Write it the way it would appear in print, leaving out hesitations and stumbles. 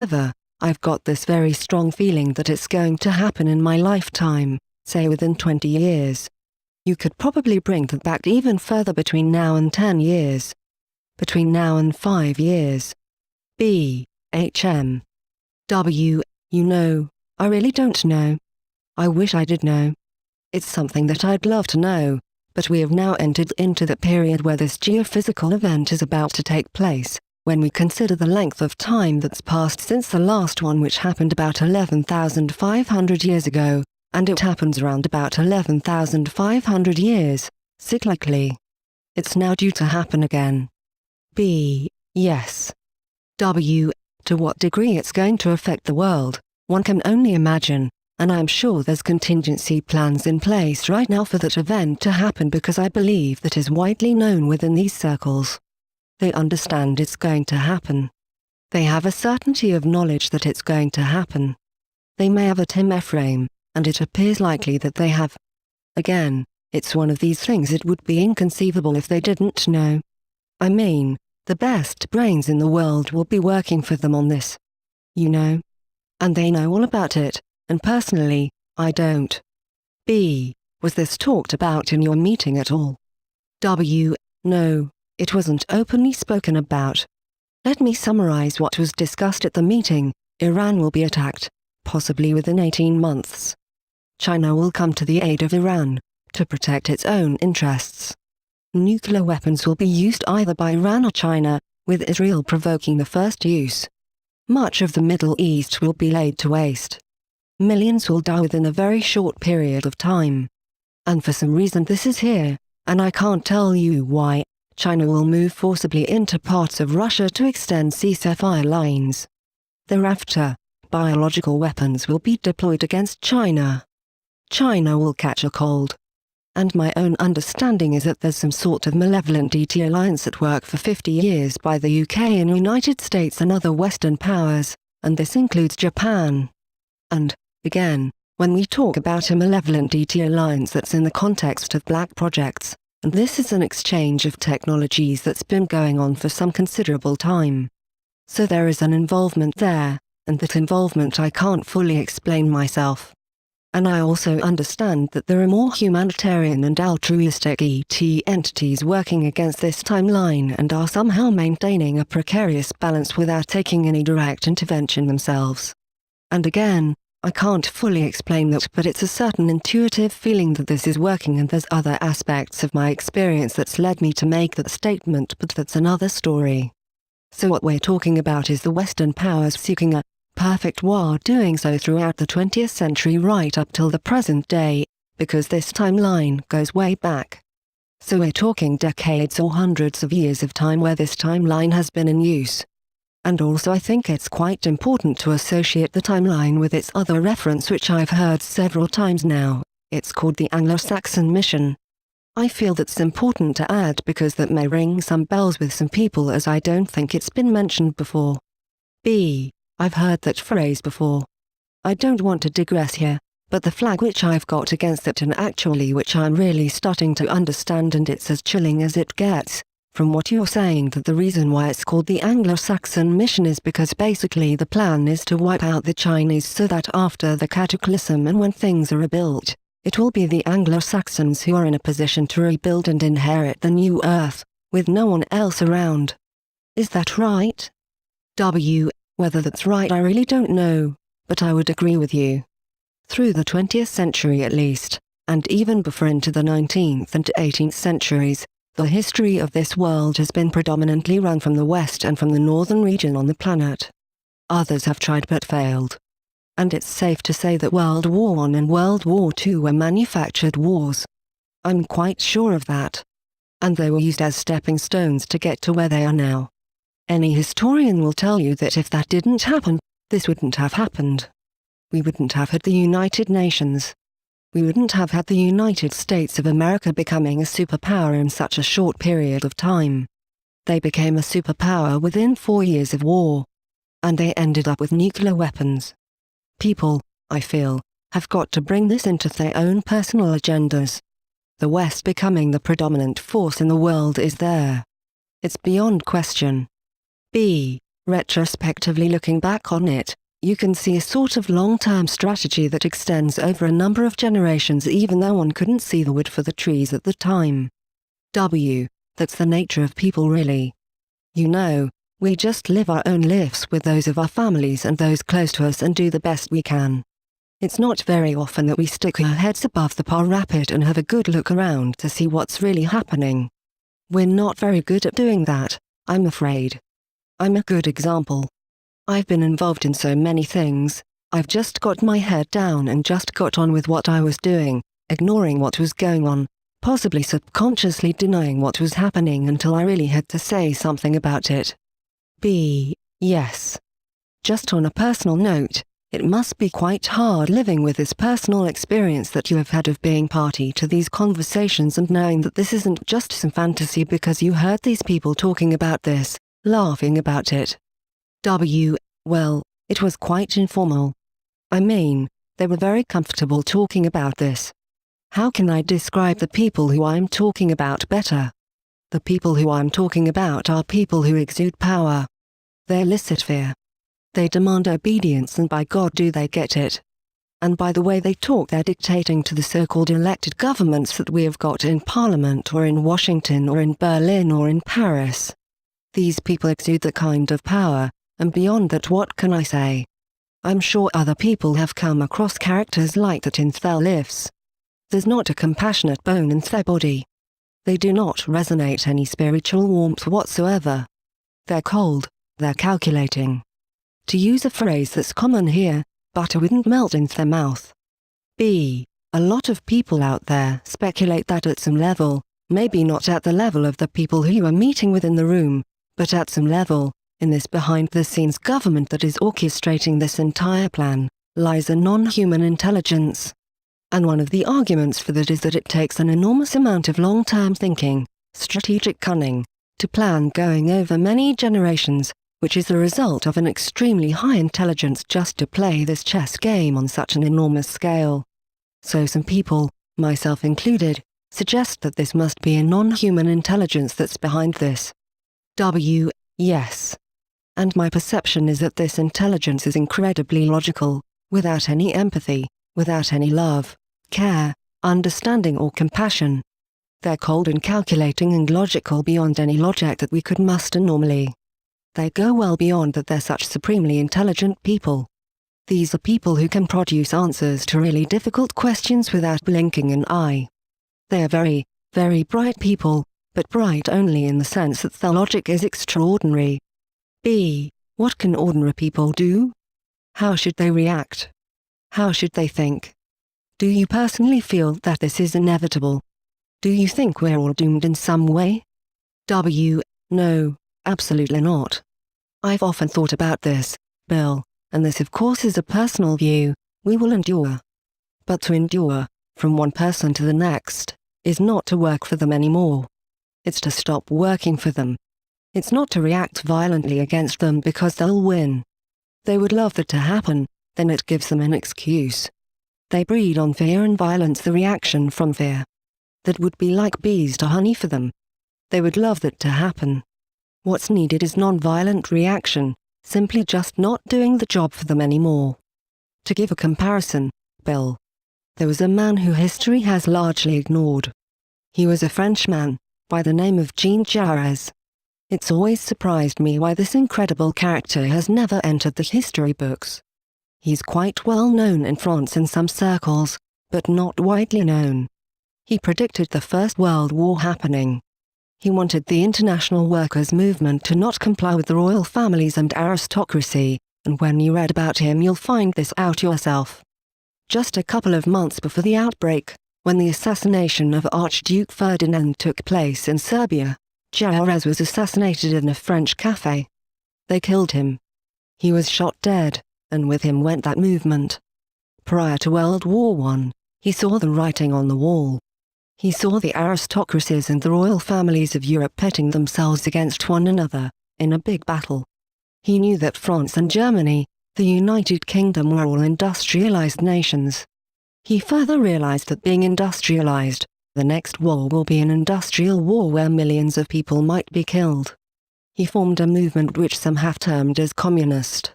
However, I've got this very strong feeling that it's going to happen in my lifetime, say within 20 years. You could probably bring that back even further between now and 10 years. Between now and 5 years. B. HM. W. You know, I really don't know. I wish I did know. It's something that I'd love to know, but we have now entered into the period where this geophysical event is about to take place, when we consider the length of time that's passed since the last one, which happened about 11,500 years ago, and it happens around about 11,500 years, cyclically. It's now due to happen again. B. Yes. W. To what degree it's going to affect the world, one can only imagine, and I'm sure there's contingency plans in place right now for that event to happen, because I believe that is widely known within these circles. They understand it's going to happen. They have a certainty of knowledge that it's going to happen. They may have a time frame, and it appears likely that they have. Again, it's one of these things it would be inconceivable if they didn't know. I mean, the best brains in the world will be working for them on this. You know? And they know all about it, and personally, I don't. B. Was this talked about in your meeting at all? W. No, it wasn't openly spoken about. Let me summarize what was discussed at the meeting. Iran will be attacked, possibly within 18 months. China will come to the aid of Iran, to protect its own interests. Nuclear weapons will be used either by Iran or China, with Israel provoking the first use. Much of the Middle East will be laid to waste. Millions will die within a very short period of time. And for some reason this is here, and I can't tell you why, China will move forcibly into parts of Russia to extend ceasefire lines. Thereafter, biological weapons will be deployed against China. China will catch a cold. And my own understanding is that there's some sort of malevolent DT alliance at work for 50 years by the UK and United States and other Western powers, and this includes Japan. And, again, when we talk about a malevolent DT alliance, that's in the context of black projects, and this is an exchange of technologies that's been going on for some considerable time. So there is an involvement there, and that involvement I can't fully explain myself. And I also understand that there are more humanitarian and altruistic ET entities working against this timeline and are somehow maintaining a precarious balance without taking any direct intervention themselves. And again, I can't fully explain that, but it's a certain intuitive feeling that this is working, and there's other aspects of my experience that's led me to make that statement, but that's another story. So what we're talking about is the Western powers seeking a perfect war, doing so throughout the 20th century right up till the present day, because this timeline goes way back. So we're talking decades or hundreds of years of time where this timeline has been in use. And also I think it's quite important to associate the timeline with its other reference, which I've heard several times now. It's called the Anglo-Saxon mission. I feel that's important to add because that may ring some bells with some people, as I don't think it's been mentioned before. B. I've heard that phrase before. I don't want to digress here, but the flag which I've got against it, and actually which I'm really starting to understand, and it's as chilling as it gets, from what you're saying, that the reason why it's called the Anglo-Saxon mission is because basically the plan is to wipe out the Chinese so that after the cataclysm and when things are rebuilt, it will be the Anglo-Saxons who are in a position to rebuild and inherit the new earth, with no one else around. Is that right? W. Whether that's right I really don't know, but I would agree with you. Through the 20th century at least, and even before into the 19th and 18th centuries, the history of this world has been predominantly run from the west and from the northern region on the planet. Others have tried but failed. And it's safe to say that World War I and World War II were manufactured wars. I'm quite sure of that. And they were used as stepping stones to get to where they are now. Any historian will tell you that if that didn't happen, this wouldn't have happened. We wouldn't have had the United Nations. We wouldn't have had the United States of America becoming a superpower in such a short period of time. They became a superpower within 4 years of war. And they ended up with nuclear weapons. People, I feel, have got to bring this into their own personal agendas. The West becoming the predominant force in the world is there. It's beyond question. B. Retrospectively looking back on it, you can see a sort of long-term strategy that extends over a number of generations even though one couldn't see the wood for the trees at the time. That's the nature of people really. You know, we just live our own lives with those of our families and those close to us and do the best we can. It's not very often that we stick our heads above the parapet and have a good look around to see what's really happening. We're not very good at doing that, I'm afraid. I'm a good example. I've been involved in so many things, I've just got my head down and just got on with what I was doing, ignoring what was going on, possibly subconsciously denying what was happening until I really had to say something about it. Yes. Just on a personal note, it must be quite hard living with this personal experience that you have had of being party to these conversations and knowing that this isn't just some fantasy because you heard these people talking about this, laughing about it. Well, it was quite informal. I mean, they were very comfortable talking about this. How can I describe the people who I'm talking about better? The people who I'm talking about are people who exude power. They elicit fear. They demand obedience and by God do they get it. And by the way they talk they're dictating to the so-called elected governments that we have got in Parliament or in Washington or in Berlin or in Paris. These people exude that kind of power, and beyond that what can I say? I'm sure other people have come across characters like that in their lives. There's not a compassionate bone in their body. They do not resonate any spiritual warmth whatsoever. They're cold, they're calculating. To use a phrase that's common here, butter wouldn't melt in their mouth. A lot of people out there speculate that at some level, maybe not at the level of the people who you are meeting with in the room, but at some level, in this behind-the-scenes government that is orchestrating this entire plan, lies a non-human intelligence. And one of the arguments for that is that it takes an enormous amount of long-term thinking, strategic cunning, to plan going over many generations, which is the result of an extremely high intelligence just to play this chess game on such an enormous scale. So some people, myself included, suggest that this must be a non-human intelligence that's behind this. Yes. And my perception is that this intelligence is incredibly logical, without any empathy, without any love, care, understanding or compassion. They're cold and calculating and logical beyond any logic that we could muster normally. They go well beyond that. They're such supremely intelligent people. These are people who can produce answers to really difficult questions without blinking an eye. They are very, very bright people, but bright only in the sense that their logic is extraordinary. What can ordinary people do? How should they react? How should they think? Do you personally feel that this is inevitable? Do you think we're all doomed in some way? No, absolutely not. I've often thought about this, Bill, and this of course is a personal view. We will endure. But to endure, from one person to the next, is not to work for them anymore. It's to stop working for them. It's not to react violently against them because they'll win. They would love that to happen, then it gives them an excuse. They breed on fear and violence the reaction from fear. That would be like bees to honey for them. They would love that to happen. What's needed is non-violent reaction, simply just not doing the job for them anymore. To give a comparison, Bill, there was a man who history has largely ignored. He was a Frenchman, by the name of Jean Jaurès. It's always surprised me why this incredible character has never entered the history books. He's quite well known in France in some circles, but not widely known. He predicted the First World War happening. He wanted the international workers' movement to not comply with the royal families and aristocracy, and when you read about him you'll find this out yourself. Just a couple of months before the outbreak, when the assassination of Archduke Ferdinand took place in Serbia, Jaurès was assassinated in a French café. They killed him. He was shot dead, and with him went that movement. Prior to World War I, he saw the writing on the wall. He saw the aristocracies and the royal families of Europe pitting themselves against one another, in a big battle. He knew that France and Germany, the United Kingdom were all industrialized nations. He further realized that being industrialized, the next war will be an industrial war where millions of people might be killed. He formed a movement which some have termed as communist.